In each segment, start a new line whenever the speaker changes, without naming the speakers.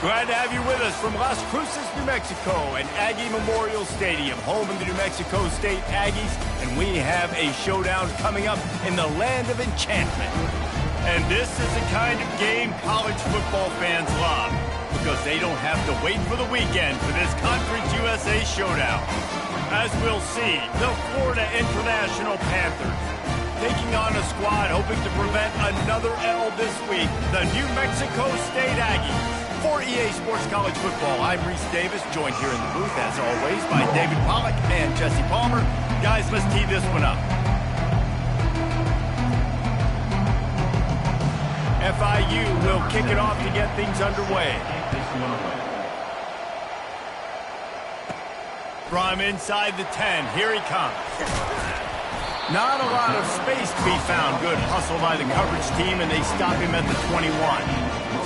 Glad to have you with us from Las Cruces, New Mexico, and Aggie Memorial Stadium, home of the New Mexico State Aggies, and we have a showdown coming up in the land of enchantment. And this is the kind of game college football fans love, because they don't have to wait for the weekend for this Conference USA showdown. As we'll see, the Florida International Panthers taking on a squad hoping to prevent another L this week, the New Mexico State Aggies. For EA Sports College Football, I'm Reese Davis, joined here in the booth, as always, by David Pollack and Jesse Palmer. Guys, let's tee this one up. FIU will kick it off to get things underway. From inside the 10, here he comes. Not a lot of space to be found. Good hustle by the coverage team, and they stop him at the 21.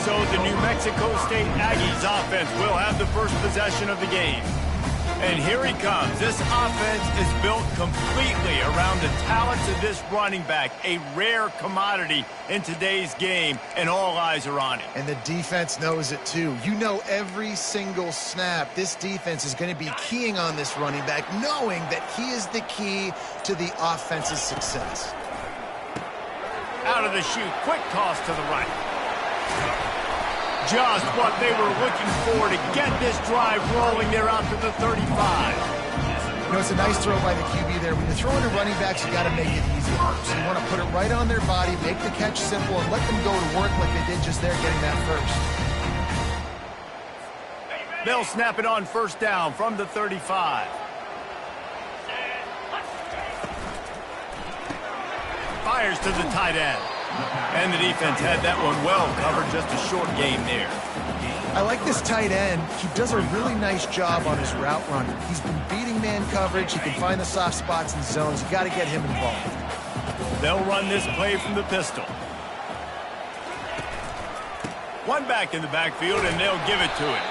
So the New Mexico State Aggies offense will have the first possession of the game. And here he comes. This offense is built completely around the talents of this running back, a rare commodity in today's game, and all eyes are on it.
And the defense knows it too. You know, every single snap, this defense is going to be keying on this running back, knowing that he is the key to the offense's success.
Out of the chute, quick toss to the right. Just what they were looking for to get this drive rolling there out to the 35.
You know, it's a nice throw by the QB there. When you're throwing to running backs, you got to make it easy. So you want to put it right on their body, make the catch simple, and let them go to work like they did just there, getting that first.
They'll snap it on first down from the 35. Fires to the tight end. And the defense had that one well covered, just a short game there.
I like this tight end. He does a really nice job on his route running. He's been beating man coverage. He can find the soft spots and zones. You got to get him involved.
They'll run this play from the pistol. One back in the backfield, and they'll give it to him.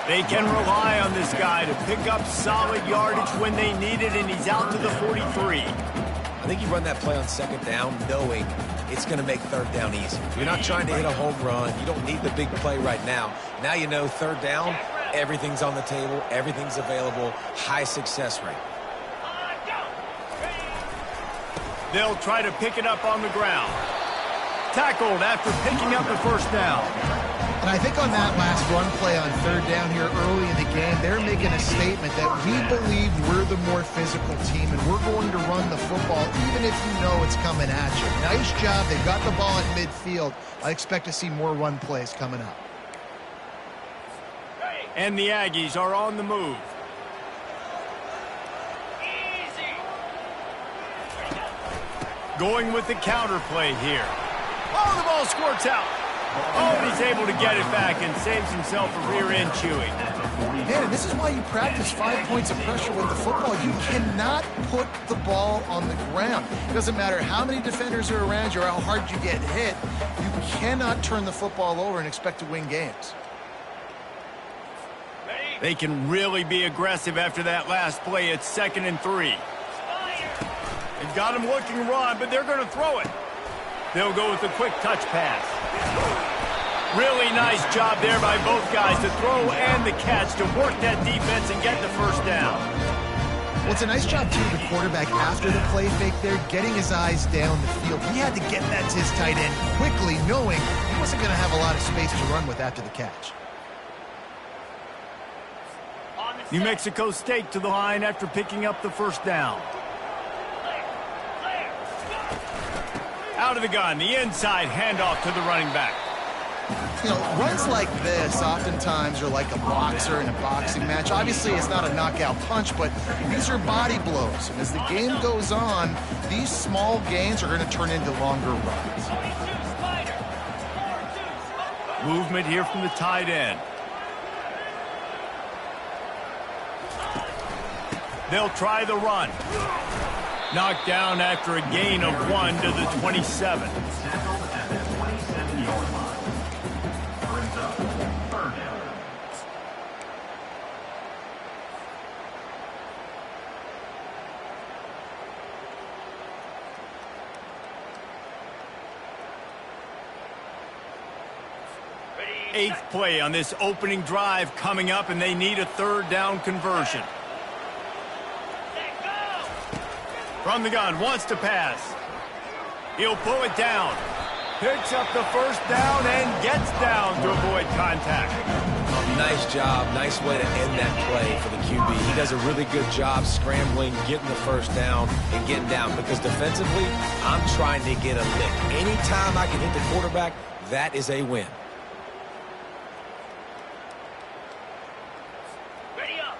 They can rely on this guy to pick up solid yardage when they need it, and he's out to the 43.
I think you run that play on second down knowing it's going to make third down easy. You're not trying to hit a home run. You don't need the big play right now. Now you know third down, everything's on the table, everything's available, high success rate.
They'll try to pick it up on the ground. Tackled after picking up the first down.
And I think on that last run play on third down here early in the game, they're making a statement that we believe we're the more physical team and we're going to run the football even if you know it's coming at you. Nice job. They've got the ball at midfield. I expect to see more run plays coming up.
And the Aggies are on the move. Going with the counter play here. Oh, the ball squirts out. Oh, and he's able to get it back and saves himself a rear-end chewing.
Man, and this is why you practice 5 points of pressure with the football. You cannot put the ball on the ground. It doesn't matter how many defenders are around you or how hard you get hit. You cannot turn the football over and expect to win games.
They can really be aggressive after that last play. It's 2nd and 3. They've got him looking to run, but they're going to throw it. They'll go with a quick touch pass. Really nice job there by both guys to throw and the catch to work that defense and get the first down.
Well, it's a nice job, too, the quarterback after the play fake there, getting his eyes down the field. He had to get that to his tight end quickly, knowing he wasn't going to have a lot of space to run with after the catch.
New Mexico State to the line after picking up the first down. Out of the gun, the inside handoff to the running back.
You know, runs like this oftentimes are like a boxer in a boxing match. Obviously, it's not a knockout punch, but these are body blows. And as the game goes on, these small gains are going to turn into longer runs.
Movement here from the tight end. They'll try the run. Knocked down after a gain of 1 to the 27.
Ready,
8th play on this opening drive coming up, and they need a 3rd down conversion. From the gun, wants to pass. He'll pull it down. Picks up the 1st down and gets down to avoid contact.
Nice job. Nice way to end that play for the QB. He does a really good job scrambling, getting the 1st down, and getting down. Because defensively, I'm trying to get a lick. Anytime I can hit the quarterback, that is a win.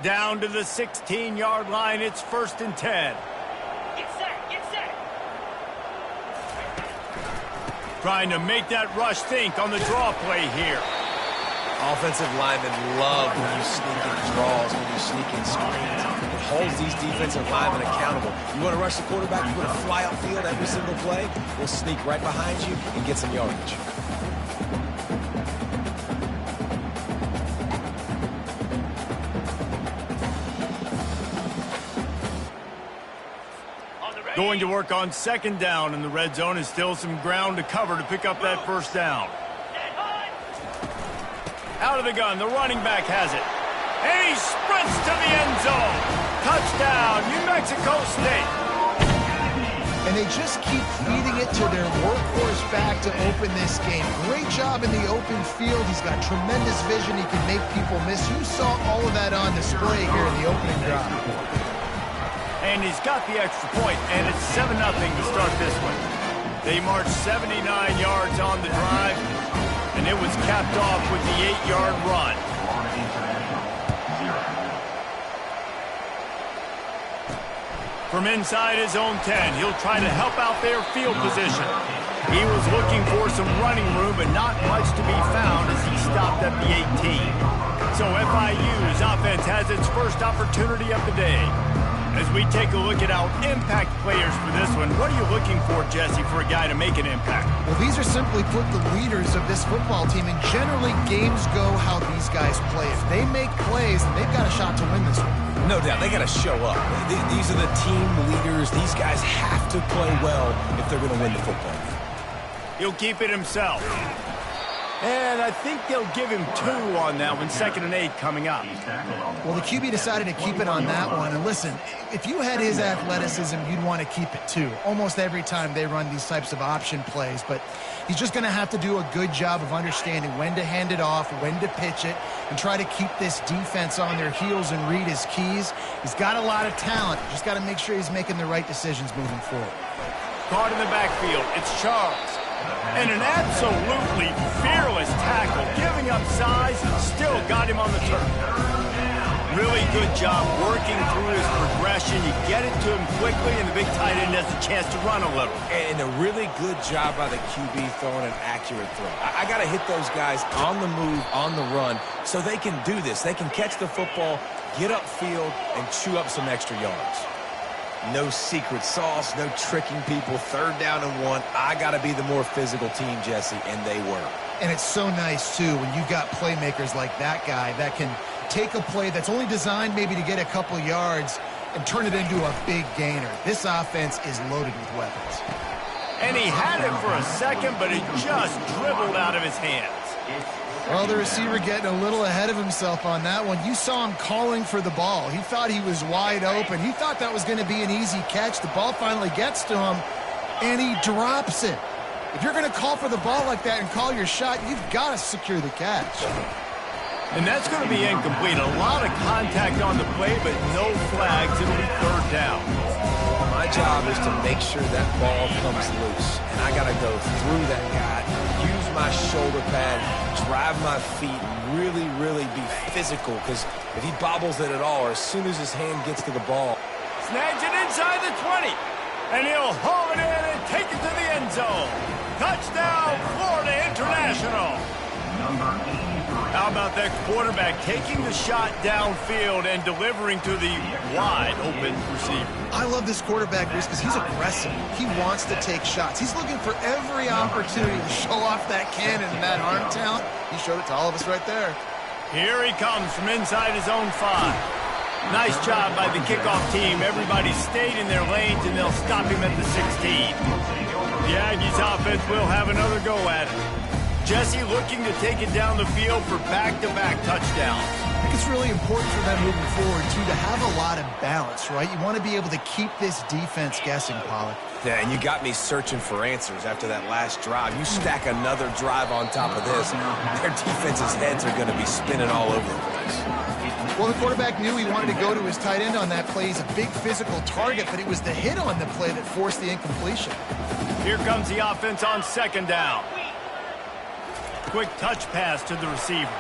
Down to the 16-yard line. It's 1st and 10. Trying to make that rush think on the draw play here.
Offensive linemen love when you sneak in draws, when you sneak in screens. It holds these defensive linemen accountable. You want to rush the quarterback, you want to fly upfield every single play, we'll sneak right behind you and get some yardage.
Going to work on 2nd down in the red zone, and still some ground to cover to pick up that 1st down. Out of the gun, the running back has it. And he sprints to the end zone. Touchdown, New Mexico State.
And they just keep feeding it to their workhorse back to open this game. Great job in the open field. He's got tremendous vision. He can make people miss. You saw all of that on display here in the opening drive.
And he's got the extra point, and it's 7-0 to start this one. They marched 79 yards on the drive, and it was capped off with the 8-yard run. From inside his own 10, he'll try to help out their field position. He was looking for some running room, but not much to be found as he stopped at the 18. So FIU's offense has its first opportunity of the day. As we take a look at our impact players for this one, what are you looking for, Jesse, for a guy to make an impact?
Well, these are simply put the leaders of this football team, and generally games go how these guys play. If they make plays, they've got a shot to win this one.
No doubt, they got to show up. These are the team leaders. These guys have to play well if they're going to win the football game.
He'll keep it himself. And I think they'll give him 2 on that one, 2nd and 8 coming up.
Well, the QB decided to keep it on that one. And listen, if you had his athleticism, you'd want to keep it too. Almost every time they run these types of option plays. But he's just going to have to do a good job of understanding when to hand it off, when to pitch it, and try to keep this defense on their heels and read his keys. He's got a lot of talent. Just got to make sure he's making the right decisions moving forward.
Caught in the backfield, it's Charles. And an absolutely fearless tackle, giving up size, still got him on the turf. Really good job working through his progression. You get it to him quickly, and the big tight end has a chance to run a little.
And a really good job by the QB throwing an accurate throw. I got to hit those guys on the move, on the run, so they can do this. They can catch the football, get upfield, and chew up some extra yards. No secret sauce, no tricking people. 3rd down and 1. I got to be the more physical team, Jesse, and they were. And
it's so nice, too, when you've got playmakers like that guy that can take a play that's only designed maybe to get a couple yards and turn it into a big gainer. This offense is loaded with weapons.
And he had it for a second, but it just dribbled out of his hands.
Well, the receiver getting a little ahead of himself on that one. You saw him calling for the ball. He thought he was wide open. He thought that was going to be an easy catch. The ball finally gets to him, and he drops it. If you're going to call for the ball like that and call your shot, you've got to secure the catch.
And that's going to be incomplete. A lot of contact on the play, but no flags. It'll be 3rd down.
My job is to make sure that ball comes loose, and I got to go through that guy, use my shoulder pad, drive my feet, and really, really be physical, because if he bobbles it at all, or as soon as his hand gets to the ball.
Snags it inside the 20, and he'll haul it in and take it to the end zone. Touchdown, Florida International. How about that quarterback taking the shot downfield and delivering to the wide open receiver?
I love this quarterback, Bruce, because he's aggressive. He wants to take shots. He's looking for every opportunity to show off that cannon and that arm talent. He showed it to all of us right there.
Here he comes from inside his own 5. Nice job by the kickoff team. Everybody stayed in their lanes, and they'll stop him at the 16. The Aggies offense will have another go at it. Jesse looking to take it down the field for back-to-back touchdowns.
I think it's really important for them moving forward, too, to have a lot of balance, right? You want to be able to keep this defense guessing, Pollard.
Yeah, and you got me searching for answers after that last drive. You stack another drive on top of this, their defense's heads are going to be spinning all over the place.
Well, the quarterback knew he wanted to go to his tight end on that play. He's a big physical target, but it was the hit on the play that forced the incompletion.
Here comes the offense on second down. Quick touch pass to the receiver.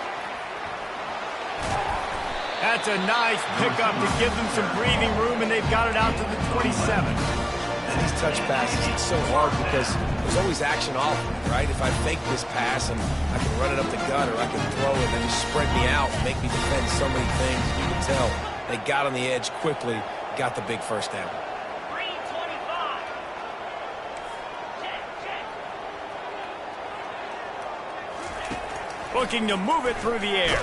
That's a nice pickup to give them some breathing room, and they've got it out to the 27.
And these touch passes, it's so hard because there's always action off, right? If I fake this pass and I can run it up the gut, or I can throw it and then just spread me out and make me defend so many things. You can tell they got on the edge quickly, got the big first down.
Looking to move it through the air.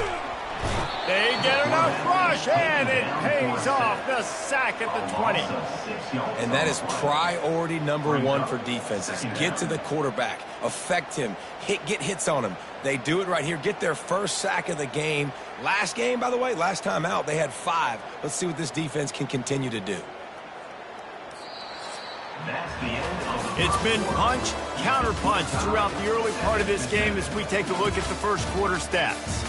They get enough rush, and it pays off. The sack at the 20.
And that is priority number one for defenses. Get to the quarterback, affect him, get hits on him. They do it right here. Get their first sack of the game. Last game, by the way, last time out, they had 5. Let's see what this defense can continue to do.
It's been punch, counter-punch throughout the early part of this game as we take a look at the first quarter stats.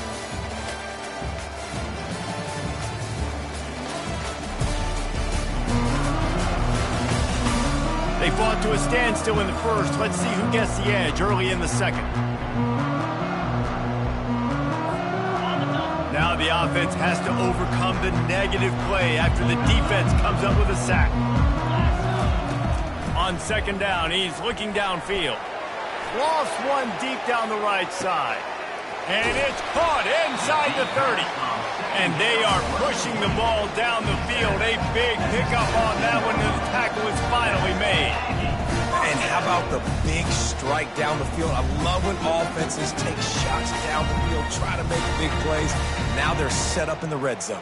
They fought to a standstill in the first. Let's see who gets the edge early in the second. Now the offense has to overcome the negative play after the defense comes up with a sack. On second down, he's looking downfield. Lost one deep down the right side. And it's caught inside the 30. And they are pushing the ball down the field. A big pickup on that one, and the tackle is finally made.
And how about the big strike down the field? I love when offenses take shots down the field, try to make big plays. Now they're set up in the red zone.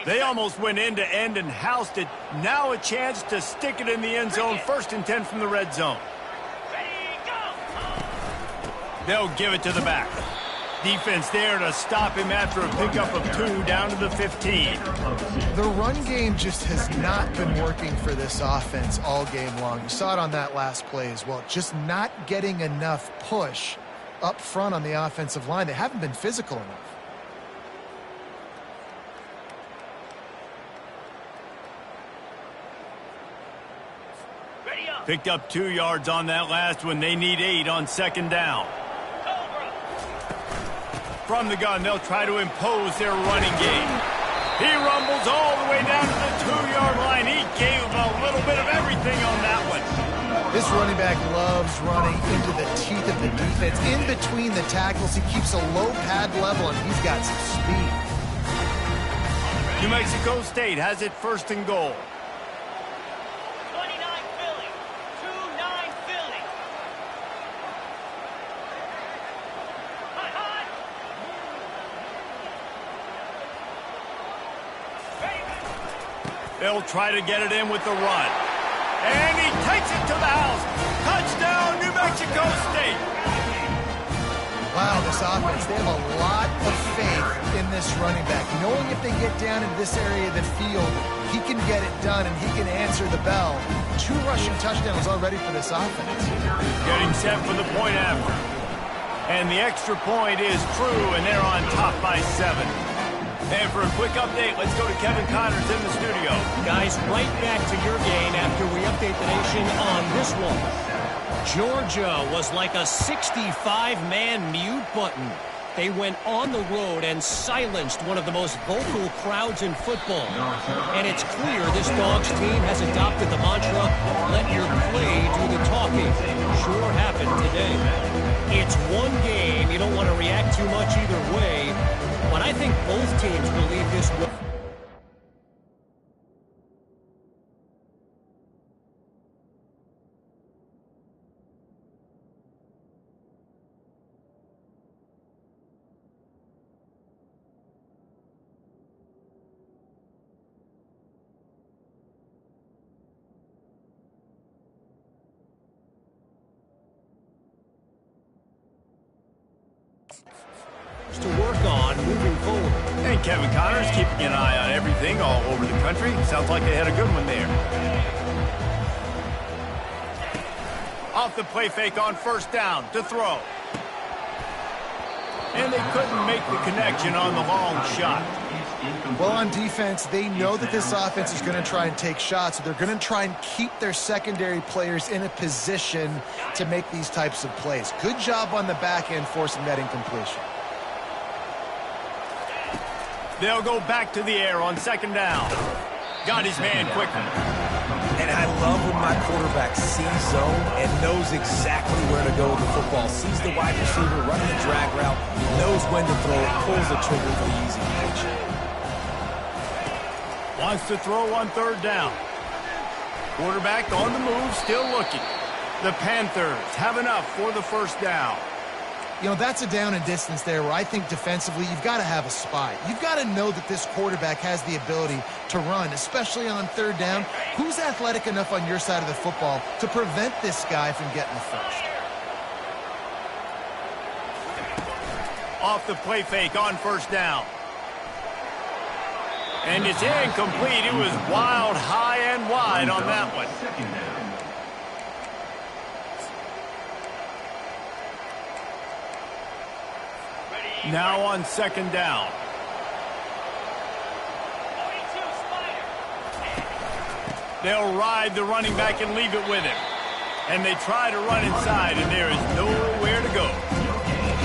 They almost went end-to-end and housed it. Now a chance to stick it in the end zone. 1st and 10 from the red zone. They'll give it to the back. Defense there to stop him after a pickup of 2 down to the 15.
The run game just has not been working for this offense all game long. You saw it on that last play as well. Just not getting enough push up front on the offensive line. They haven't been physical enough.
Picked up 2 yards on that last one. They need 8 on second down. From the gun, they'll try to impose their running game. He rumbles all the way down to the 2-yard line. He gave him a little bit of everything on that one.
This running back loves running into the teeth of the defense. In between the tackles, he keeps a low pad level, and he's got some speed.
New Mexico State has it 1st and goal. They'll try to get it in with the run. And he takes it to the house. Touchdown, New Mexico State.
Wow, this offense, they have a lot of faith in this running back. Knowing if they get down into this area of the field, he can get it done and he can answer the bell. 2 rushing touchdowns already for this offense.
Getting set for the point after. And the extra point is true, and they're on top by 7. And for a quick update, let's go to Kevin Connors in the studio.
Guys, right back to your game after we update the nation on this one. Georgia was like a 65-man mute button. They went on the road and silenced one of the most vocal crowds in football. And it's clear this Dogs team has adopted the mantra, let your play do the talking. Sure happened today. It's one game. You don't want to react too much either way. But I think both teams believe this will. on moving forward.
And Kevin Connors keeping an eye on everything all over the country. Sounds like they had a good one there. Off the play fake on first down to throw. And they couldn't make the connection on the long shot.
Well, on defense, they know that this offense is going to try and take shots, so they're going to try and keep their secondary players in a position to make these types of plays. Good job on the back end forcing that incompletion.
They'll go back to the air on second down. Got his man quickly.
And I love when my quarterback sees zone and knows exactly where to go with the football. Sees the wide receiver running the drag route, knows when to throw it, pulls the trigger for the easy pitch.
Wants to throw on third down. Quarterback on the move, still looking. The Panthers have enough for the first down.
You know, that's a down and distance there where I think defensively you've got to have a spy. You've got to know that this quarterback has the ability to run, especially on third down. Who's athletic enough on your side of the football to prevent this guy from getting the first?
Off the play fake on first down. And it's incomplete. It was wild, high and wide on that one. Now on second down. They'll ride the running back and leave it with him. And they try to run inside, and there is nowhere to go.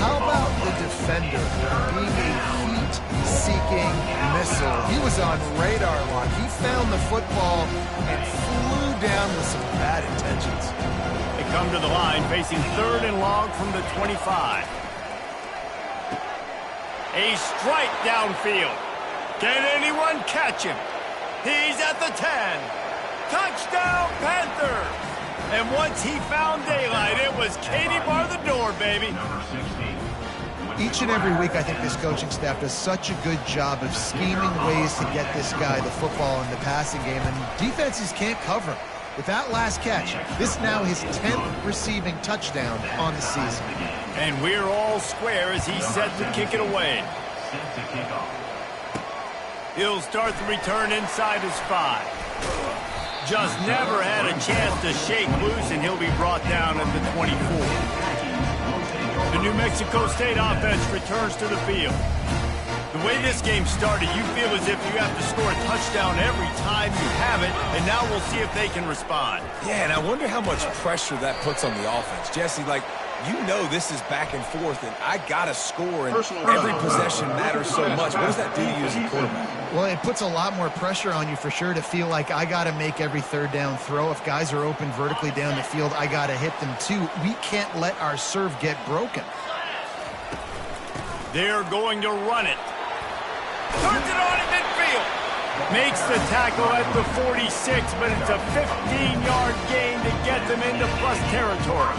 How about the defender being a heat-seeking missile? He was on radar lock. He found the football and flew down with some bad intentions.
They come to the line facing third and long from the 25. A strike downfield. Can anyone catch him? He's at the 10. Touchdown, Panthers! And once he found daylight, it was Katie bar the door, baby.
Each and every week, I think this coaching staff does such a good job of scheming ways to get this guy the football in the passing game, and defenses can't cover him. With that last catch, this is now his 10th receiving touchdown on the season.
And we're all square as he's set to kick it away. He'll start the return inside his 5. Just never had a chance to shake loose, and he'll be brought down at the 24. The New Mexico State offense returns to the field. The way this game started, you feel as if you have to score a touchdown every time you have it, and now we'll see if they can respond.
Yeah, and I wonder how much pressure that puts on the offense. Jesse, like, you know this is back and forth, and I got to score, and every possession matters so much. What does that do to you as a quarterback?
Well, it puts a lot more pressure on you for sure to feel like I got to make every third down throw. If guys are open vertically down the field, I got to hit them too. We can't let our serve get broken.
They're going to run it. Turns it on in midfield. Makes the tackle at the 46, but it's a 15-yard gain to get them into plus territory.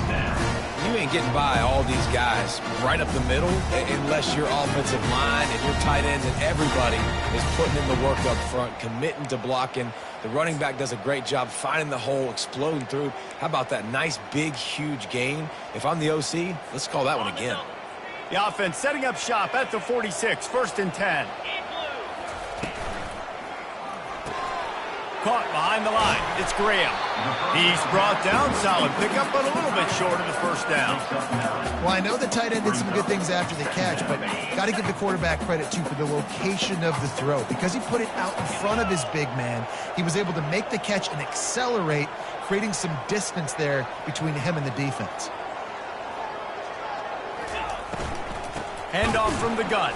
You ain't getting by all these guys right up the middle unless your offensive line and your tight ends and everybody is putting in the work up front, committing to blocking. The running back does a great job finding the hole, exploding through. How about that nice, big, huge gain? If I'm the OC, let's call that one again.
The offense setting up shop at the 46, first and 10. Caught behind the line. It's Graham. He's brought down. Solid pickup, but a little bit short of the first down.
Well, I know the tight end did some good things after the catch, but got to give the quarterback credit, too, for the location of the throw. Because he put it out in front of his big man, he was able to make the catch and accelerate, creating some distance there between him and the defense.
Handoff from the gun.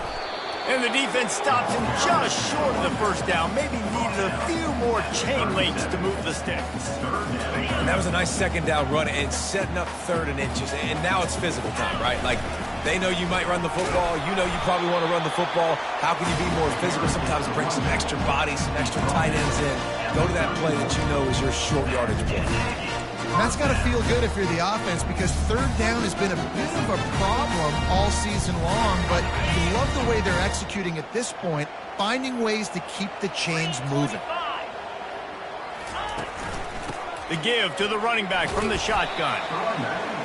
And the defense stops him just short of the first down. Maybe needed a few more chain links to move the sticks.
And that was a nice second down run and setting up third and inches. And now it's physical time, right? Like, they know you might run the football. You know you probably want to run the football. How can you be more physical? Sometimes bring some extra bodies, some extra tight ends in. Go to that play that you know is your short yardage play.
And that's got to feel good if you're the offense, because third down has been a bit of a problem all season long, but you love the way they're executing at this point, finding ways to keep the chains moving.
The give to the running back from the shotgun.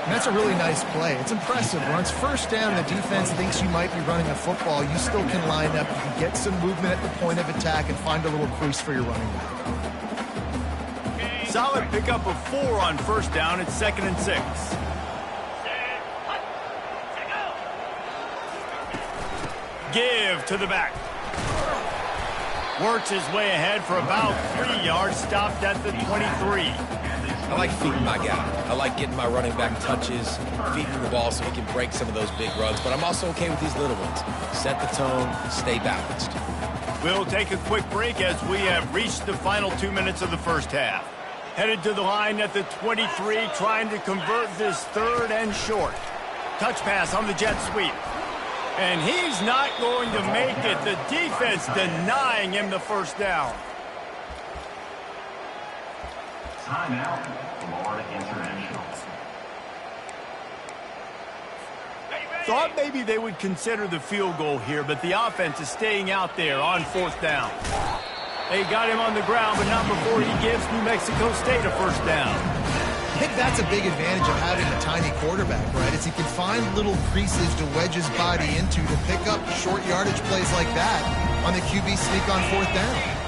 And that's a really nice play. It's impressive. Once first down, the defense thinks you might be running the football. You still can line up. You can get some movement at the point of attack and find a little crease for your running back.
Solid pickup of 4 on first down. It's 2nd and 6. Give to the back. Works his way ahead for about 3 yards. Stopped at the 23.
I like feeding my guy. I like getting my running back touches, feeding the ball so he can break some of those big runs. But I'm also okay with these little ones. Set the tone, stay balanced.
We'll take a quick break as we have reached the final 2 minutes of the first half. Headed to the line at the 23, trying to convert this 3rd and short. Touch pass on the jet sweep. And he's not going to make it. The defense denying him the first down.
Timeout, Florida International.
Thought maybe they would consider the field goal here, but the offense is staying out there on 4th down. They got him on the ground, but not before he gives New Mexico State a first down.
I think that's a big advantage of having a tiny quarterback, right? Is he can find little creases to wedge his body into to pick up short yardage plays like that on the QB sneak on 4th down.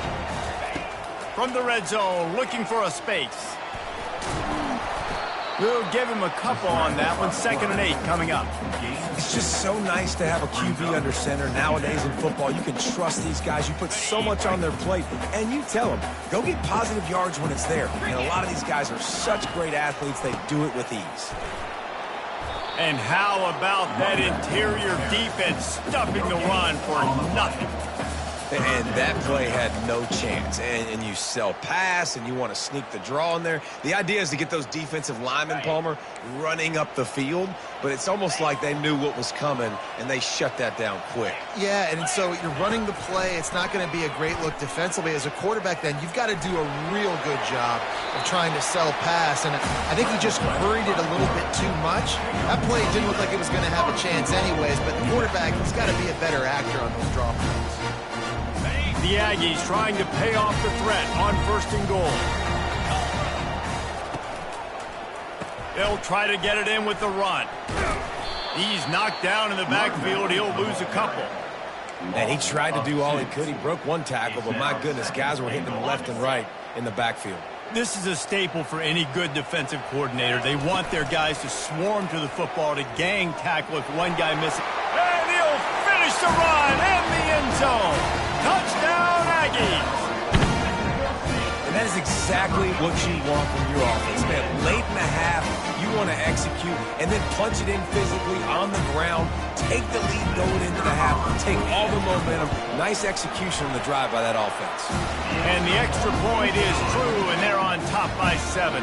From the red zone, looking for a space. We'll give him a couple on that one. 2nd and 8 coming up.
It's just so nice to have a QB under center. Nowadays in football, you can trust these guys. You put so much on their plate, and you tell them, go get positive yards when it's there. And a lot of these guys are such great athletes, they do it with ease.
And how about that interior defense stuffing the run for nothing?
And that play had no chance. And you sell pass, and you want to sneak the draw in there. The idea is to get those defensive linemen, Palmer, running up the field. But it's almost like they knew what was coming, and they shut that down quick.
Yeah, and so you're running the play. It's not going to be a great look defensively. As a quarterback, then, you've got to do a real good job of trying to sell pass. And I think he just hurried it a little bit too much. That play didn't look like it was going to have a chance anyways, but the quarterback, he's got to be a better actor on those draw plays.
The Aggies trying to pay off the threat on 1st and goal. They'll try to get it in with the run. He's knocked down in the backfield. He'll lose a couple.
And he tried to do all he could. He broke one tackle, but my goodness, guys were hitting him left and right in the backfield.
This is a staple for any good defensive coordinator. They want their guys to swarm to the football, to gang tackle if one guy misses. And he'll finish the run in the end zone. Touchdown, Aggies!
And that is exactly what you want from your offense, man. Late in the half, you want to execute and then punch it in physically on the ground. Take the lead going into the half. Take all the momentum. Nice execution on the drive by that offense.
And the extra point is true, and they're on top by 7.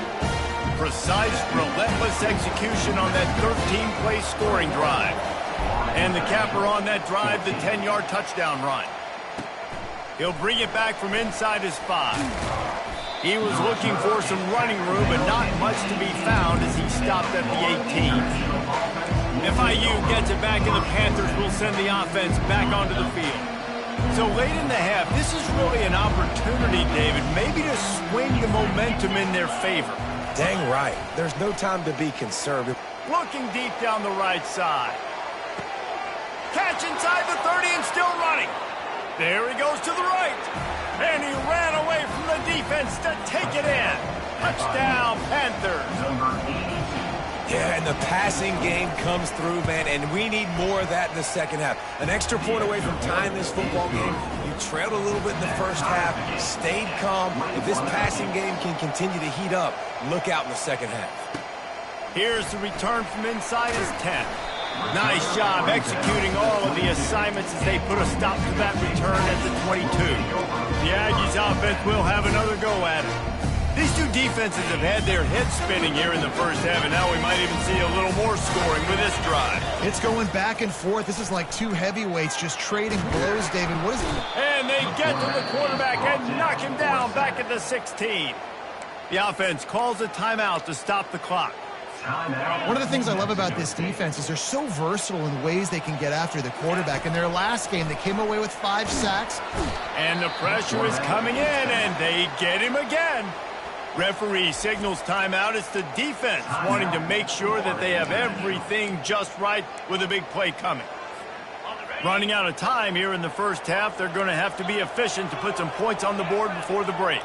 Precise, relentless execution on that 13-play scoring drive. And the capper on that drive, the 10-yard touchdown run. He'll bring it back from inside his 5. He was looking for some running room, but not much to be found as he stopped at the 18. FIU gets it back, and the Panthers will send the offense back onto the field. So late in the half, this is really an opportunity, David, maybe to swing the momentum in their favor.
Dang right. There's no time to be conservative.
Looking deep down the right side. Catch inside the 30 and still running. There he goes to the right. And he ran away from the defense to take it in. Touchdown, Panthers.
Yeah, and the passing game comes through, man, and we need more of that in the second half. An extra point away from tying this football game. You trailed a little bit in the first half, stayed calm. If this passing game can continue to heat up, look out in the second half.
Here's the return from inside his 10. Nice job executing all of the assignments as they put a stop to that return at the 22. The Aggies offense will have another go at it. These two defenses have had their heads spinning here in the first half, and now we might even see a little more scoring with this drive.
It's going back and forth. This is like two heavyweights just trading blows, David. What is it?
And they get to the quarterback and knock him down back at the 16. The offense calls a timeout to stop the clock.
One of the things I love about this defense is they're so versatile in ways they can get after the quarterback. In their last game, they came away with 5 sacks.
And the pressure is coming in, and they get him again. Referee signals timeout. It's the defense wanting to make sure that they have everything just right with a big play coming. Running out of time here in the first half, they're going to have to be efficient to put some points on the board before the break.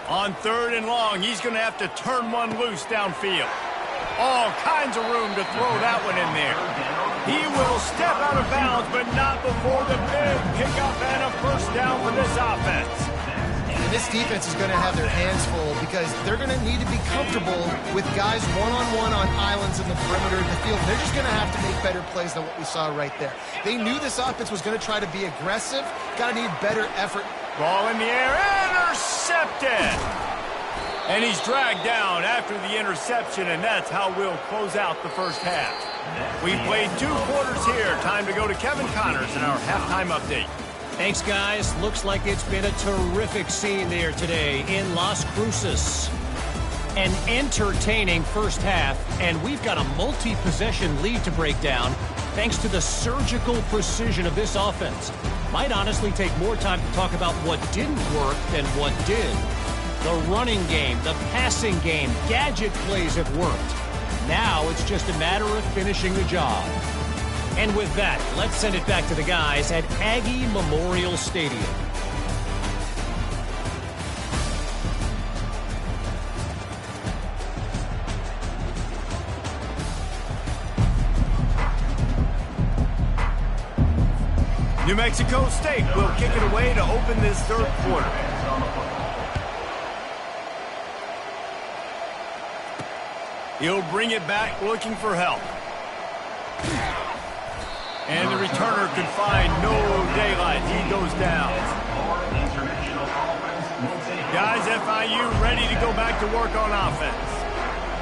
On 3rd and long, he's going to have to turn one loose downfield. All kinds of room to throw that one in there. He will step out of bounds, but not before the big pickup and a first down for this offense.
And this defense is going to have their hands full because they're going to need to be comfortable with guys one-on-one on islands in the perimeter of the field. They're just going to have to make better plays than what we saw right there. They knew this offense was going to try to be aggressive. Got to need better effort.
Ball in the air, intercepted! And he's dragged down after the interception, and that's how we'll close out the first half. We've played 2 quarters here. Time to go to Kevin Connors in our halftime update.
Thanks, guys. Looks like it's been a terrific scene there today in Las Cruces. An entertaining first half, and we've got a multi-possession lead to break down thanks to the surgical precision of this offense. Might honestly take more time to talk about what didn't work than what did. The running game, the passing game, gadget plays have worked. Now it's just a matter of finishing the job. And with that, let's send it back to the guys at Aggie Memorial Stadium.
New Mexico State will kick it away to open this 3rd quarter. He'll bring it back looking for help. And the returner could find no daylight. He goes down. Guys, FIU ready to go back to work on offense.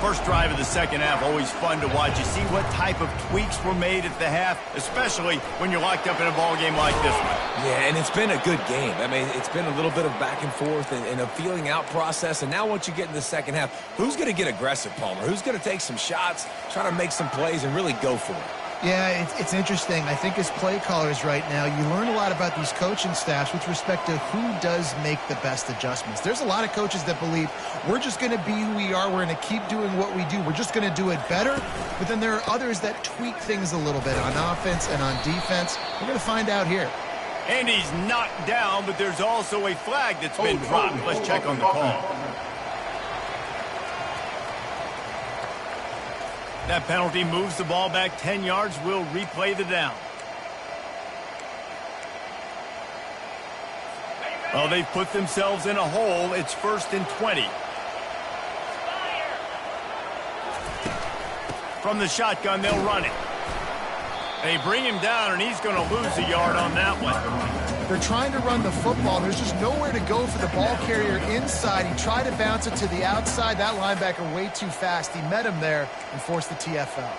First drive of the second half, always fun to watch. You see what type of tweaks were made at the half, especially when you're locked up in a ball game like this one.
Yeah, and it's been a good game. I mean, it's been a little bit of back and forth and a feeling out process. And now once you get in the second half, who's going to get aggressive, Palmer? Who's going to take some shots, try to make some plays, and really go for it?
Yeah, it's interesting. I think as play callers right now, you learn a lot about these coaching staffs with respect to who does make the best adjustments. There's a lot of coaches that believe we're just going to be who we are. We're going to keep doing what we do. We're just going to do it better. But then there are others that tweak things a little bit on offense and on defense. We're going to find out here.
And he's knocked down, but there's also a flag that's been dropped. Let's check on the call. That penalty moves the ball back 10 yards. We'll replay the down. Well, they've put themselves in a hole. It's 1st and 20. From the shotgun, they'll run it. They bring him down, and he's going to lose a yard on that one.
They're trying to run the football. There's just nowhere to go for the ball carrier inside. He tried to bounce it to the outside. That linebacker way too fast. He met him there and forced the TFL.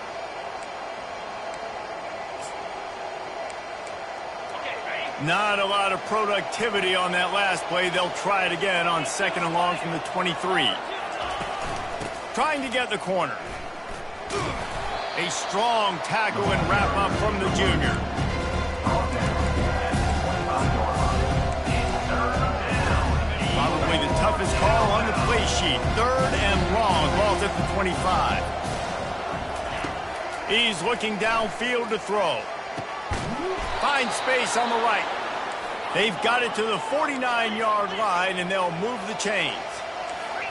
Not a lot of productivity on that last play. They'll try it again on 2nd and long from the 23. Trying to get the corner. A strong tackle and wrap up from the junior. Probably the toughest call on the play sheet. 3rd and long. Ball's at the 25. He's looking downfield to throw. Finds space on the right. They've got it to the 49-yard line, and they'll move the chains.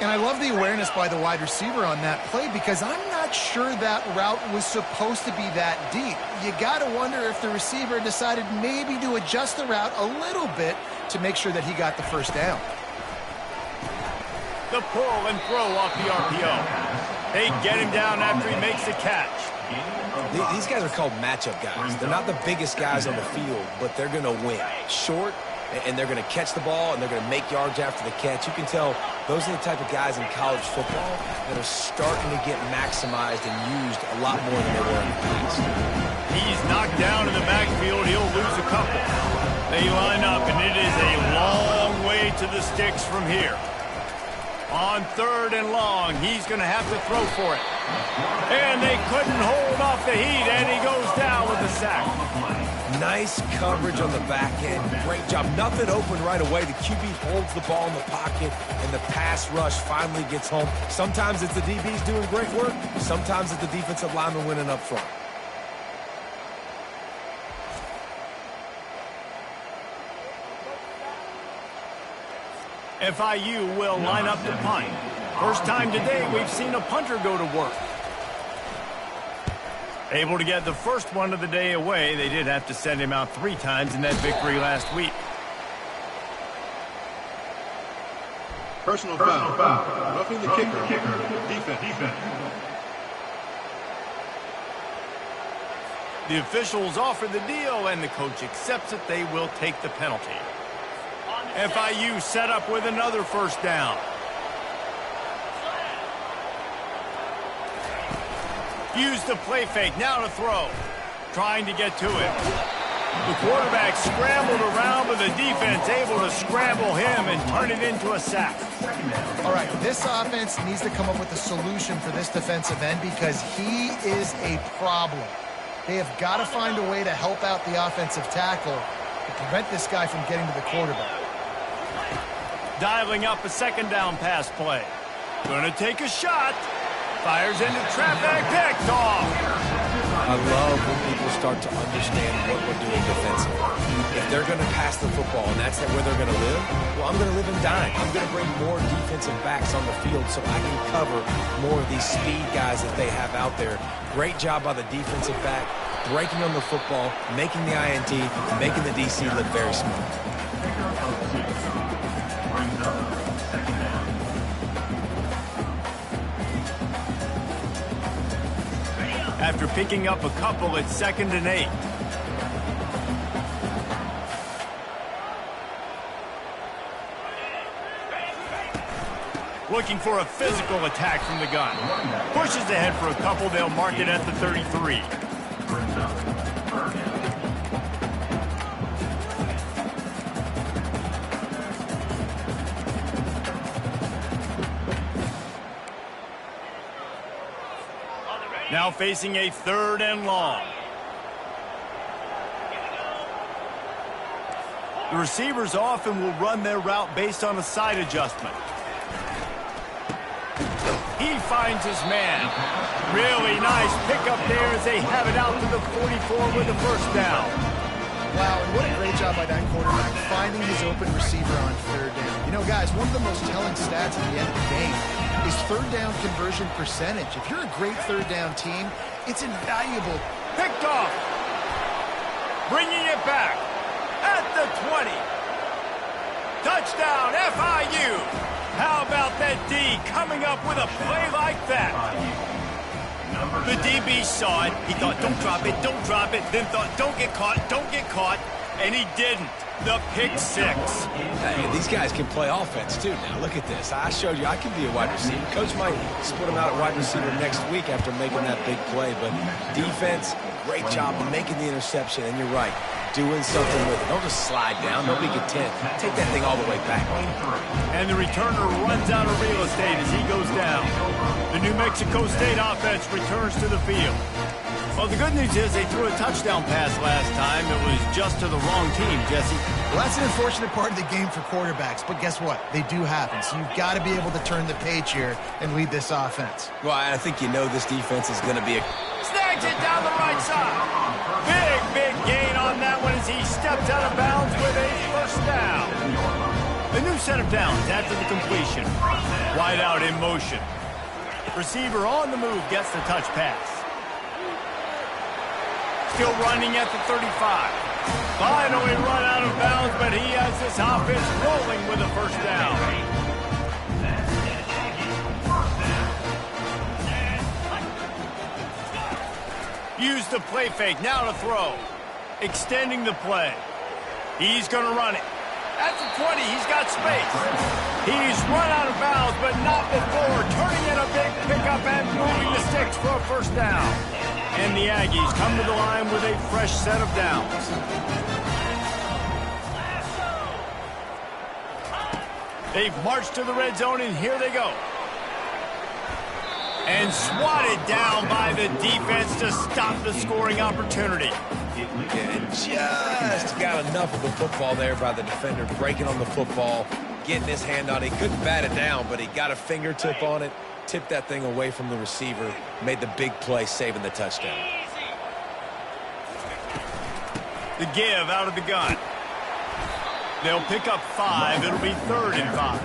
And I love the awareness by the wide receiver on that play because I'm not sure that route was supposed to be that deep. You got to wonder if the receiver decided maybe to adjust the route a little bit to make sure that he got the first down.
The pull and throw off the RPO. They get him down after he makes the catch.
These guys are called matchup guys. They're not the biggest guys on the field, but they're going to win. Short, and they're going to catch the ball, and they're going to make yards after the catch. You can tell those are the type of guys in college football that are starting to get maximized and used a lot more than they were in the past.
He's knocked down in the backfield. He'll lose a couple. They line up, and it is a long way to the sticks from here. On 3rd and long, he's going to have to throw for it. And they couldn't hold off the heat, and he goes down with a sack.
Nice coverage on the back end. Great job. Nothing open right away. The QB holds the ball in the pocket, and the pass rush finally gets home. Sometimes it's the DBs doing great work. Sometimes it's the defensive lineman winning up front.
FIU will line up to punt. First time today we've seen a punter go to work. Able to get the first one of the day away. They did have to send him out 3 times in that victory last week.
Personal foul. Roughing the kicker. Defense.
The officials offer the deal, and the coach accepts it. They will take the penalty. FIU set up with another first down. Use the play fake, now to throw. Trying to get to it. The quarterback scrambled around, but the defense able to scramble him and turn it into a sack.
All right, this offense needs to come up with a solution for this defensive end because he is a problem. They have got to find a way to help out the offensive tackle to prevent this guy from getting to the quarterback.
Dialing up a second down pass play. Gonna take a shot. Fires into traffic, picked off.
I love when people start to understand what we're doing defensively. If they're going to pass the football and that's where they're going to live, well, I'm going to live and die. I'm going to bring more defensive backs on the field so I can cover more of these speed guys that they have out there. Great job by the defensive back, breaking on the football, making the INT, making the DC look very smart.
After picking up a couple, it's 2nd and 8. Looking for a physical attack from the gun. Pushes ahead for a couple. They'll mark it at the 33. Now facing a 3rd and long. The receivers often will run their route based on a side adjustment. He finds his man. Really nice pickup there as they have it out to the 44 with the first down.
Wow, and what a great job by that quarterback finding his open receiver on 3rd down. You know, guys, one of the most telling stats at the end of the game is 3rd down conversion percentage. If you're a great 3rd down team, it's invaluable.
Picked off. Bringing it back at the 20. Touchdown, FIU. How about that D coming up with a play like that? The DB saw it. He thought, don't drop it, don't drop it. Then thought, don't get caught. And he didn't. The pick 6.
Hey, these guys can play offense, too. Now, look at this. I showed you I can be a wide receiver. Coach might split him out at wide receiver next week after making that big play. But defense, great job of making the interception. And you're right, doing something with it. Don't just slide down. Don't be content. Take that thing all the way back.
And the returner runs out of real estate as he goes down. The New Mexico State offense returns to the field. Well, the good news is they threw a touchdown pass last time. It was just to the wrong team, Jesse.
Well, that's an unfortunate part of the game for quarterbacks, but guess what? They do happen, so you've got to be able to turn the page here and lead this offense.
Well, I think you know this defense is going to be a...
Snags it down the right side. Big gain on that one as he steps out of bounds with a first down. A new set of downs after the completion. Wide out in motion. Receiver on the move gets the touch pass. Still running at the 35. Finally run out of bounds, but he has this offense rolling with a first down. Use the play fake, now to throw. Extending the play. He's going to run it. At the 20, he's got space. He's run out of bounds, but not before turning in a big pickup and moving the sticks for a first down. And the Aggies come to the line with a fresh set of downs. They've marched to the red zone, and here they go. And swatted down by the defense to stop the scoring opportunity.
And just got enough of the football there by the defender, breaking on the football, getting his hand on it. He couldn't bat it down, but he got a fingertip on it, tipped that thing away from the receiver, made the big play, saving the touchdown.
The give out of the gun. They'll pick up 5. It'll be 3rd and 5.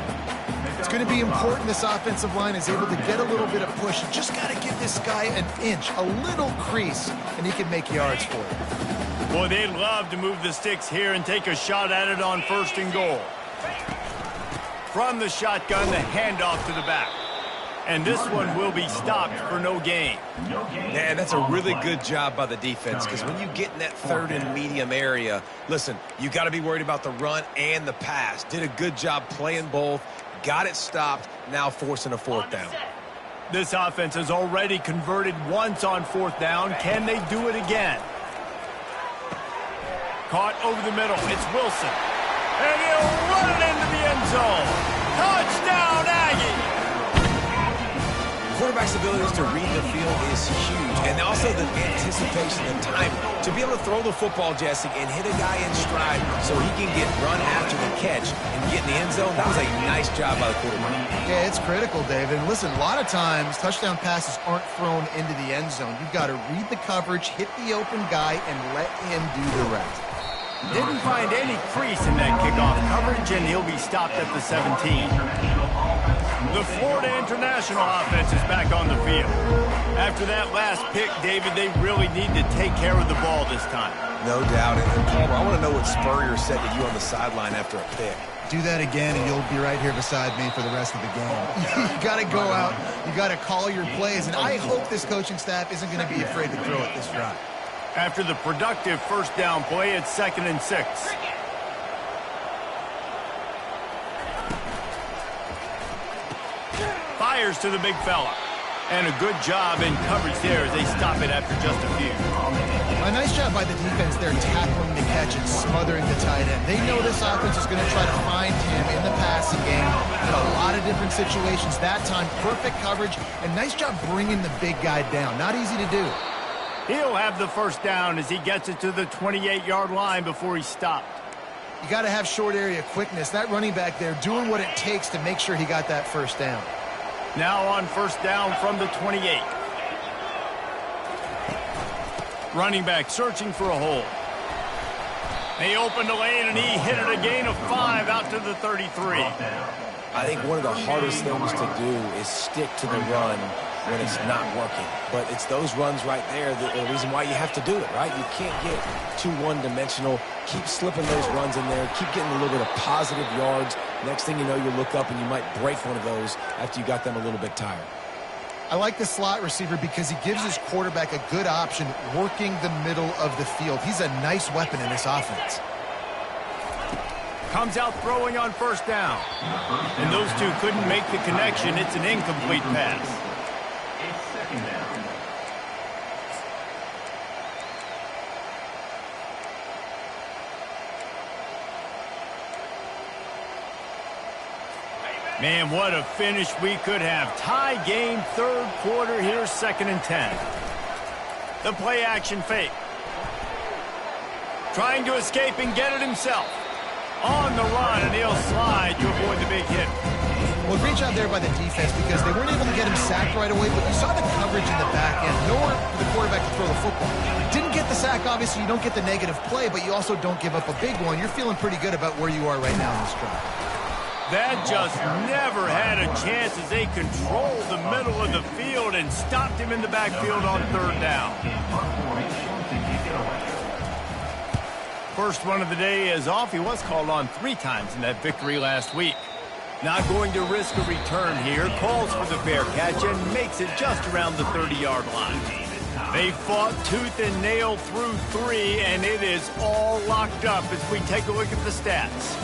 It's going to be important this offensive line is able to get a little bit of push. You just got to give this guy an inch, a little crease, and he can make yards for it.
Boy, they'd love to move the sticks here and take a shot at it on 1st and goal. From the shotgun, the handoff to the back. And this one will be stopped for no gain.
Man, that's a really good job by the defense, because when you get in that 3rd and medium area, listen, you got to be worried about the run and the pass. Did a good job playing both, got it stopped, now forcing a 4th down.
This offense has already converted once on 4th down. Can they do it again? Caught over the middle. It's Wilson. And he'll run it into the end zone. Touchdown, Aggie!
Quarterback's abilities to read the field is huge, and also the anticipation and timing. To be able to throw the football, Jesse, and hit a guy in stride so he can get run after the catch and get in the end zone, that was a nice job by the quarterback.
Yeah, it's critical, David. And listen, a lot of times touchdown passes aren't thrown into the end zone. You've got to read the coverage, hit the open guy, and let him do the rest.
Didn't find any crease in that kickoff coverage, and he'll be stopped at the 17. The Florida International offense is back on the field. After that last pick, David, they really need to take care of the ball this time.
No doubt. And Palmer, I want to know what Spurrier said to you on the sideline after a pick.
Do that again, and you'll be right here beside me for the rest of the game. You got to go out. You got to call your plays, and I hope this coaching staff isn't going to be afraid to throw it this drive.
After the productive 1st down play, it's 2nd and 6. Fires to the big fella. And a good job in coverage there as they stop it after just a few.
A nice job by the defense there tackling the catch and smothering the tight end. They know this offense is going to try to find him in the passing game in a lot of different situations. That time, perfect coverage, and nice job bringing the big guy down. Not easy to do.
He'll have the 1st down as he gets it to the 28-yard line before he's stopped.
You got to have short area quickness. That running back there doing what it takes to make sure he got that 1st down.
Now on 1st down from the 28. Running back searching for a hole. They opened the lane, and he hit it a gain of 5 out to the 33.
I think one of the hardest things to do is stick to the run when it's not working. But it's those runs right there that are the reason why you have to do it, right? You can't get too one-dimensional. Keep slipping those runs in there. Keep getting a little bit of positive yards. Next thing you know, you look up and you might break one of those after you got them a little bit tired.
I like the slot receiver because he gives his quarterback a good option working the middle of the field. He's a nice weapon in this offense.
Comes out throwing on 1st down. And those two couldn't make the connection. It's an incomplete pass.
It's 2nd down.
Man, what a finish we could have. Tie game, 3rd quarter here, 2nd and 10. The play action fake. Trying to escape and get it himself. On the run, and he'll slide to avoid the big hit.
Well, great job there by the defense because they weren't able to get him sacked right away, but you saw the coverage in the back end. Nowhere for the quarterback to throw the football. Didn't get the sack, obviously. You don't get the negative play, but you also don't give up a big one. You're feeling pretty good about where you are right now in this drive.
That just never had a chance as they controlled the middle of the field and stopped him in the backfield on 3rd down. First one of the day is off. He was called on 3 times in that victory last week. Not going to risk a return here. Calls for the fair catch and makes it just around the 30-yard line. They fought tooth and nail through 3, and it is all locked up as we take a look at the stats.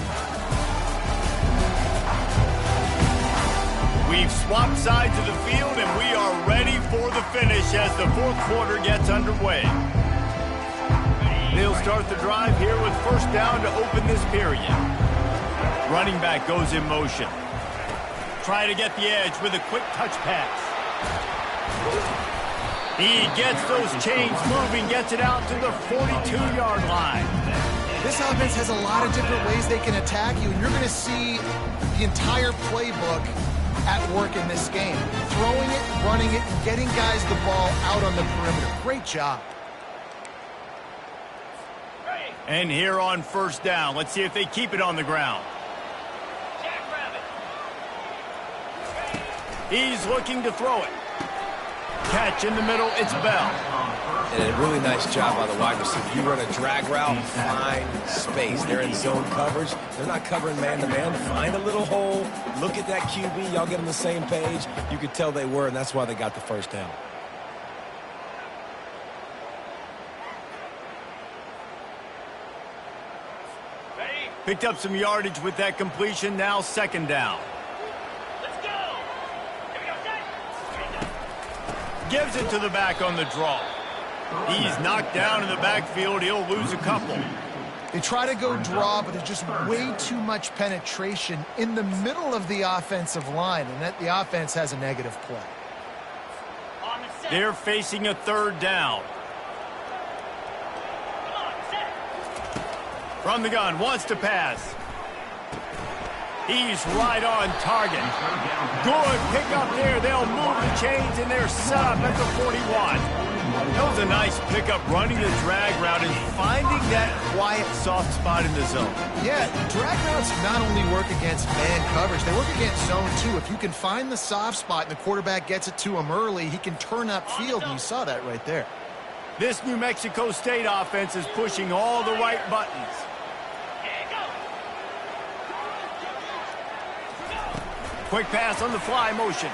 We've swapped sides of the field, and we are ready for the finish as the 4th quarter gets underway. They'll start the drive here with 1st down to open this period. Running back goes in motion. Try to get the edge with a quick touch pass. He gets those chains moving, gets it out to the 42-yard line.
This offense has a lot of different ways they can attack you, and you're going to see the entire playbook at work in this game. Throwing it, running it, and getting guys the ball out on the perimeter. Great job.
And here on first down, let's see if they keep it on the ground. He's looking to throw it. Catch in the middle, it's Bell.
And a really nice job by the wide receiver. You run a drag route, find space. They're in zone coverage. They're not covering man-to-man. Find a little hole. Look at that QB. Y'all get on the same page. You could tell they were, and that's why they got the first down.
Picked up some yardage with that completion. Now second down. Gives it to the back on the draw. He's knocked down in the backfield. He'll lose a couple.
They try to go draw, but there's just way too much penetration in the middle of the offensive line, and that the offense has a negative play.
They're facing a third down. From the gun, wants to pass. He's right on target. Good pickup there. They'll move the chains, and they're set up at the 41. That was a nice pickup, running the drag route and finding that quiet, soft spot in the zone.
Yeah, drag routes not only work against man coverage, they work against zone too. If you can find the soft spot and the quarterback gets it to him early, he can turn upfield, and you saw that right there.
This New Mexico State offense is pushing all the right buttons. Quick pass on the fly motion.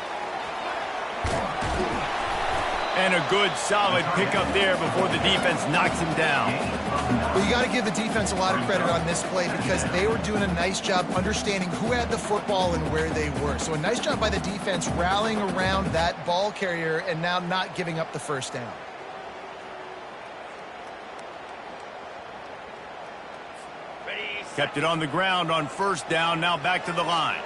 And a good, solid pickup there before the defense knocks him down.
Well, you got to give the defense a lot of credit on this play because they were doing a nice job understanding who had the football and where they were. So a nice job by the defense rallying around that ball carrier and now not giving up the first down.
Kept it on the ground on first down, now back to the line.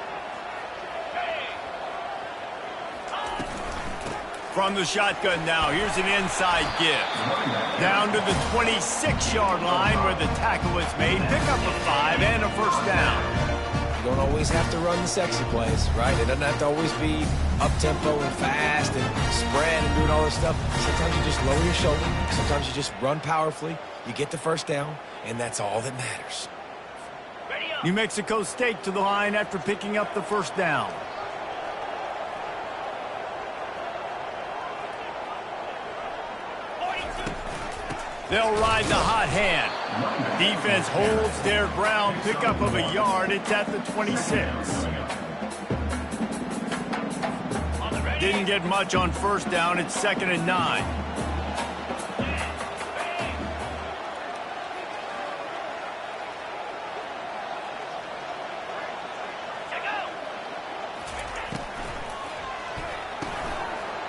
From the shotgun now, here's an inside give. Down to the 26-yard line where the tackle is made. Pick up a 5 and a first down.
You don't always have to run the sexy plays, right? It doesn't have to always be up-tempo and fast and spread and doing all this stuff. Sometimes you just lower your shoulder. Sometimes you just run powerfully. You get the first down, and that's all that matters.
New Mexico State to the line after picking up the first down. They'll ride the hot hand. Defense holds their ground. Pickup of a yard. It's at the 26. Didn't get much on first down. It's 2nd and 9.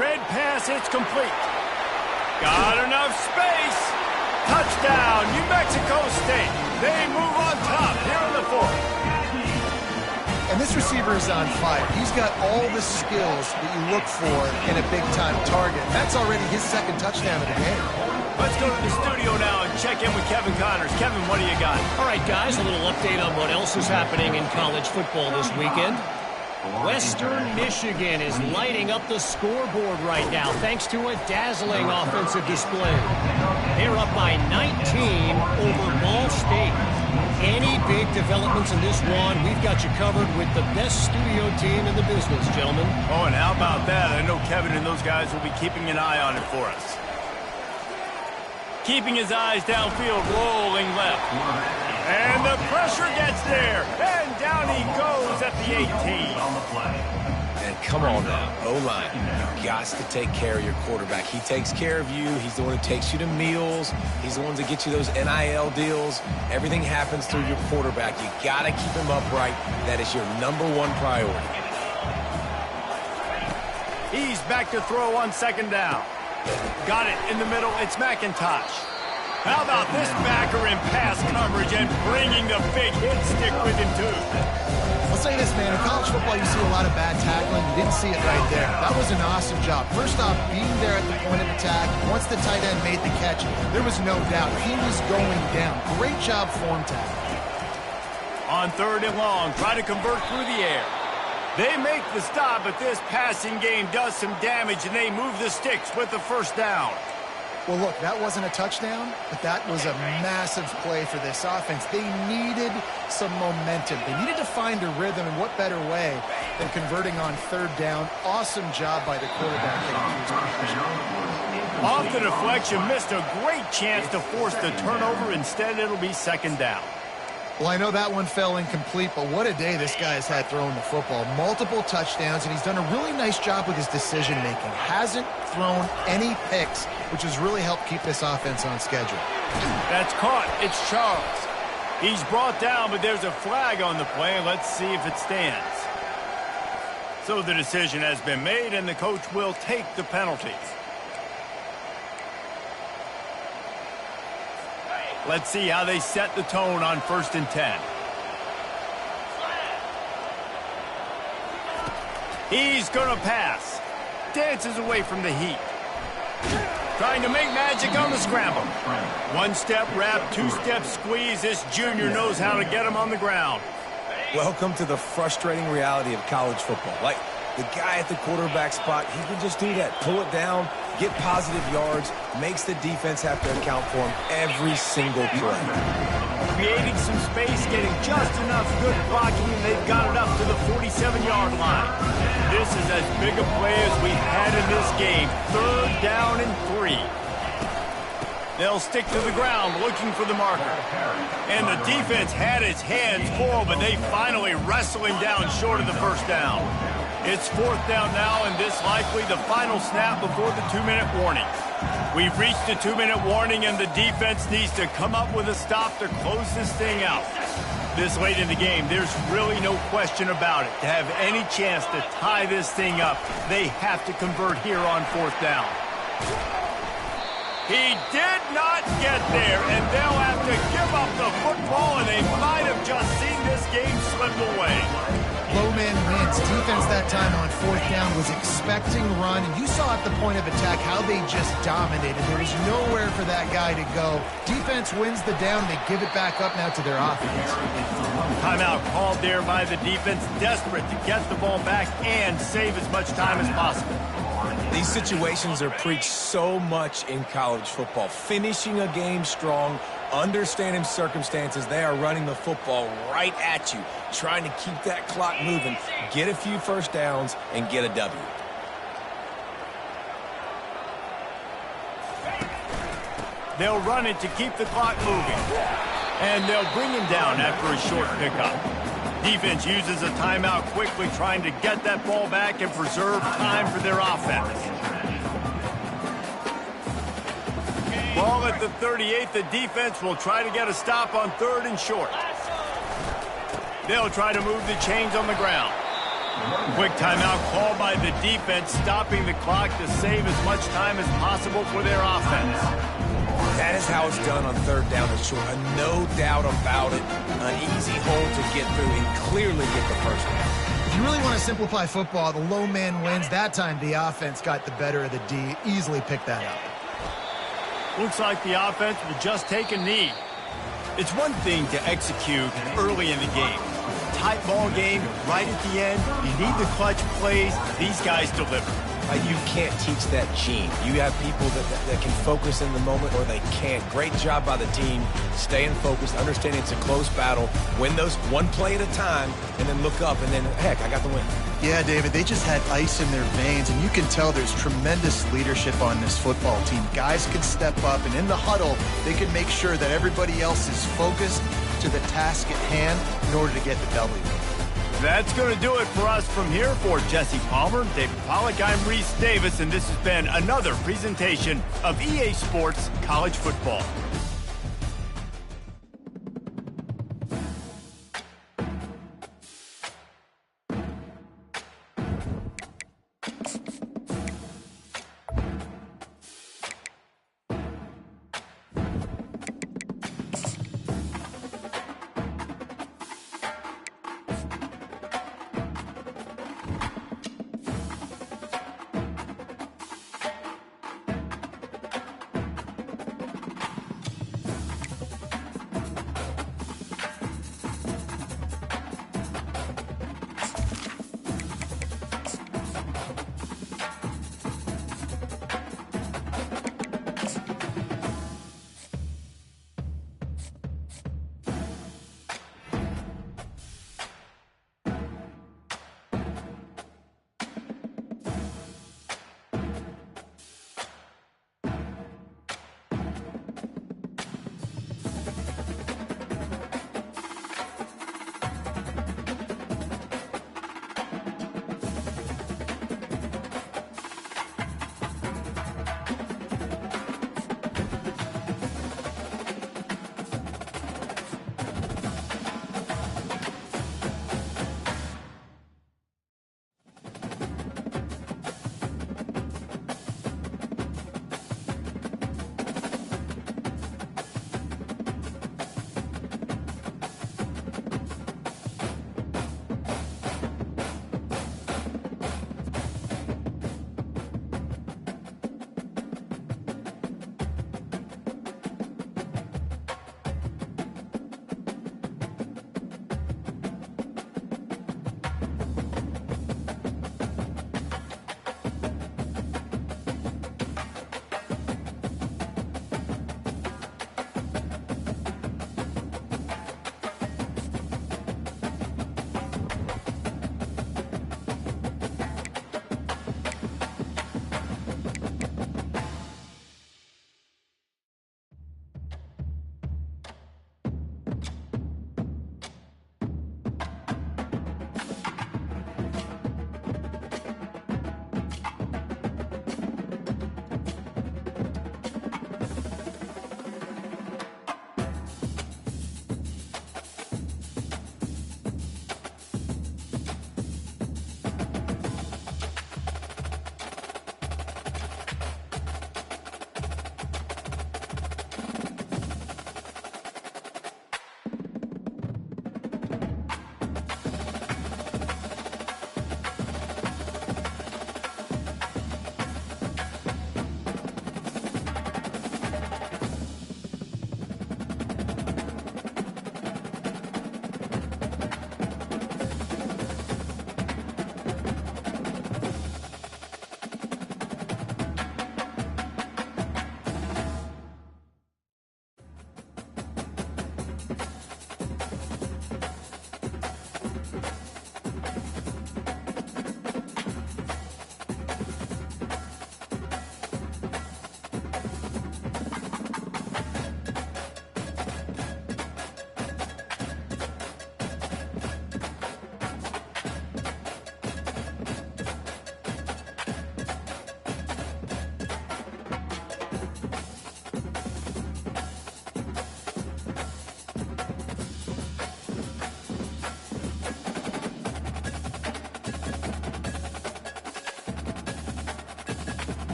Red pass, it's complete. Got enough space. Touchdown, New Mexico State. They move on top here in the 4th.
And this receiver is on fire. He's got all the skills that you look for in a big-time target. That's already his 2nd touchdown of the game.
Let's go to the studio now and check in with Kevin Connors. Kevin, what do you got?
All right, guys, a little update on what else is happening in college football this weekend. Western Michigan is lighting up the scoreboard right now thanks to a dazzling offensive display. They're up by 19 over Ball State. Any big developments in this one, we've got you covered with the best studio team in the business, gentlemen.
Oh, and how about that? I know Kevin and those guys will be keeping an eye on it for us. Keeping his eyes downfield, rolling left. And the pressure gets there. And down he goes at the 18.
And come on now, O-line, you've got to take care of your quarterback. He takes care of you. He's the one who takes you to meals. He's the one that gets you those NIL deals. Everything happens through your quarterback. You got to keep him upright. That is your #1 priority.
He's back to throw on 2nd down. Got it in the middle. It's McIntosh. How about this backer in pass coverage and bringing the big hit stick with him, too?
I'll say this, man. In college football, you see a lot of bad tackling. You didn't see it right there. That was an awesome job. First off, being there at the point of attack. Once the tight end made the catch, there was no doubt he was going down. Great job form tackle.
On 3rd and long, try to convert through the air. They make the stop, but this passing game does some damage, and they move the sticks with the first down.
Well, look, that wasn't a touchdown, but that was a massive play for this offense. They needed some momentum. They needed to find a rhythm, and what better way than converting on 3rd down. Awesome job by the quarterback getting through his position.
Off the deflection, missed a great chance to force the turnover. Instead, it'll be 2nd down.
Well, I know that one fell incomplete, but what a day this guy has had throwing the football. Multiple touchdowns, and he's done a really nice job with his decision-making. Hasn't thrown any picks, which has really helped keep this offense on schedule.
That's caught. It's Charles. He's brought down, but there's a flag on the play. Let's see if it stands. So the decision has been made, and the coach will take the penalty. Let's see how they set the tone on 1st and 10. He's going to pass. Dances away from the heat. Trying to make magic on the scramble. 1-step wrap, 2-step squeeze. This junior knows how to get him on the ground.
Welcome to the frustrating reality of college football. Like, the guy at the quarterback spot, he can just do that. Pull it down, get positive yards, makes the defense have to account for him every single play.
Creating some space, getting just enough good blocking, and they've got it up to the 47-yard line. This is as big a play as we've had in this game. 3rd down and 3. They'll stick to the ground looking for the marker. And the defense had its hands full, but they finally wrestle him down short of the 1st down. It's 4th down now, and this likely the final snap before the 2-minute warning. We've reached the 2-minute warning, and the defense needs to come up with a stop to close this thing out. This late in the game, there's really no question about it. To have any chance to tie this thing up, they have to convert here on 4th down. He did not get there, and they'll have to give up the football, and they might have just seen this game slip away.
Low man wins. Defense that time on 4th down was expecting run, and you saw at the point of attack how they just dominated. There was nowhere for that guy to go. Defense wins the down. They give it back up now to their offense.
Timeout called there by the defense, desperate to get the ball back and save as much time as possible.
These situations are preached so much in college football. Finishing a game strong, understanding circumstances. They are running the football right at you, trying to keep that clock moving, get a few 1st downs, and get a W.
They'll run it to keep the clock moving. And they'll bring him down after a short pickup. Defense uses a timeout quickly, trying to get that ball back and preserve time for their offense. Ball at the 38. The defense will try to get a stop on 3rd and short. They'll try to move the chains on the ground. Quick timeout called by the defense, stopping the clock to save as much time as possible for their offense.
That is how it's done on 3rd down and short. No doubt about it. An easy hole to get through and clearly get the 1st down.
If you really want to simplify football, the low man wins. That time the offense got the better of the D. Easily picked that up.
Looks like the offense will just take a knee. It's one thing to execute early in the game. Tight ball game, right at the end. You need the clutch plays. These guys deliver.
You can't teach that gene. You have people that can focus in the moment or they can't. Great job by the team, staying focused, understanding it's a close battle, win those one play at a time, and then look up, and then, heck, I got the win.
Yeah, David, they just had ice in their veins, and you can tell there's tremendous leadership on this football team. Guys can step up, and in the huddle, they can make sure that everybody else is focused to the task at hand in order to get the W.
That's going to do it for us from here. For Jesse Palmer, David Pollack, I'm Reese Davis, and this has been another presentation of EA Sports College Football.